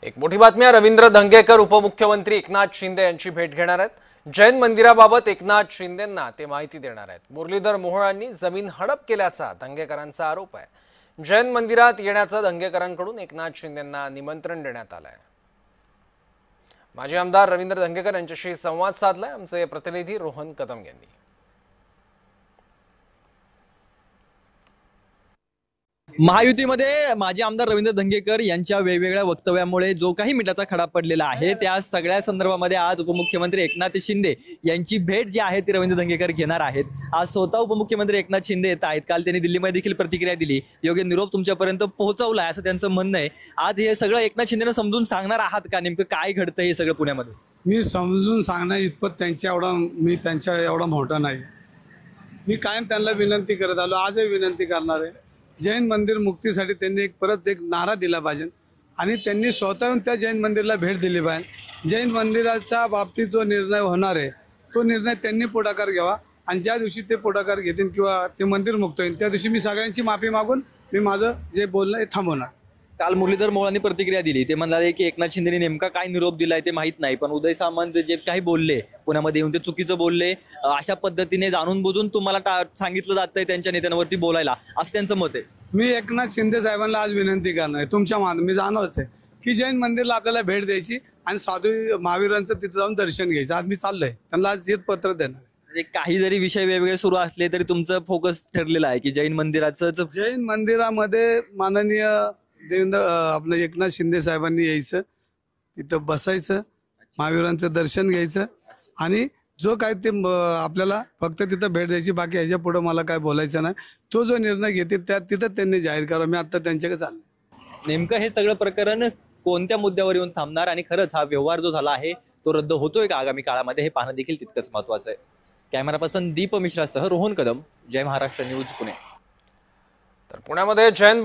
एक मोठी बातमी आहे। रवींद्र धंगेकर उपमुख्यमंत्री एकनाथ शिंदे यांची भेट घेणार आहेत। जैन मंदिराबाबत एकनाथ शिंदेंना ते माहिती देणार आहेत। मुरलीधर मोहोळांनी जमीन हडप केल्याचा धंगेकरांचा आरोप आहे। जैन मंदिरात येण्याचं धंगेकरांकडून एकनाथ शिंदेंना निमंत्रण देण्यात आलंय। माजी आमदार रवींद्र धंगेकर यांच्याशी संवाद साधलाय आमचे प्रतिनिधी रोहन कदम यांनी। महायुतीमध्ये माजी आमदार रवींद्र धंगेकर यांच्या वेगवेगळ्या वक्तव्यामुळे जो काही मिठाचा खडा पडलेला आहे त्या सगळ्या संदर्भामध्ये आज उपमुख्यमंत्री एकनाथ शिंदे यांची भेट जी आहे ती रवींद्र धंगेकर घेणार आहेत। आज स्वतः उपमुख्यमंत्री एकनाथ शिंदे येत आहेत। काल त्यांनी दिल्लीमध्ये देखील प्रतिक्रिया दिली, योग्य निरोप तुमच्यापर्यंत पोहोचवलाय असं त्यांचं म्हणणं आहे। आज हे सगळं एकनाथ शिंदेंना समजून सांगणार आहात का, नेमकं काय घडतंय हे सगळं पुण्यामध्ये? मी समजून सांगणार इतपत त्यांच्या एवढा मोठा नाही। मी कायम त्यांना विनंती करत आलो, आजही विनंती करणार आहे। जैन मंदिर मुक्तीसाठी त्यांनी परत एक नारा दिला पाहिजे आणि त्यांनी स्वतःहून त्या जैन मंदिरला भेट दिली पाहिजे। जैन मंदिराच्या बाबतीत जो निर्णय होणार आहे तो निर्णय त्यांनी पुढाकार घ्यावा आणि ज्या दिवशी ते पुढाकार घेतील किंवा ते मंदिर मुक्त होईल त्या दिवशी मी सगळ्यांची माफी मागून मी माझं जे बोलणं हे थांबवणार। काल मुरलीधर मोहोळांनी प्रतिक्रिया दिली, ते म्हणाले की एकनाथ शिंदेने नेमका काय निरोप दिलाय ते माहित नाही, पण उदय सामंत जे काही बोलले पुण्यामध्ये येऊन ते चुकीचं बोलले, अशा पद्धतीने जाणून बुजून तुम्हाला सांगितलं जातंय त्यांच्या नेत्यांवरती बोलायला, असं त्यांचं मत आहे। मी एकनाथ शिंदे साहेबांना आज विनंती करणार आहे, तुमच्या मी जाणवच आहे की जैन मंदिरला आपल्याला भेट द्यायची आणि साधू महावीरांचं तिथे जाऊन दर्शन घ्यायचं। आज मी चाललोय, त्यांना आज हे पत्र देणार आहे। म्हणजे काही जरी विषय वेगवेगळे सुरू असले तरी तुमचं फोकस ठरलेलं आहे की जैन मंदिराचं जैन मंदिरामध्ये माननीय आपलं एकनाथ शिंदे साहेबांनी यायचं, तिथं बसायचं, महावीरांचं दर्शन घ्यायचं आणि जो काय ते आपल्याला फक्त तिथं भेट द्यायची, बाकी ह्याच्या पुढे मला काय बोलायचं नाही। तो जो निर्णय घेतील त्या तिथं त्यांनी जाहीर करावं। मी आता त्यांच्याकडे चाललो। नेमकं हे सगळं प्रकरण कोणत्या मुद्द्यावर येऊन थांबणार आणि खरंच हा व्यवहार जो झाला आहे तो रद्द होतोय का आगामी काळामध्ये, हे पाहणं देखील तितकंच महत्वाचं आहे। कॅमेरा पर्सन दीप मिश्रासह रोहन कदम, जय महाराष्ट्र न्यूज, पुणे। तर पुण्यामध्ये जैन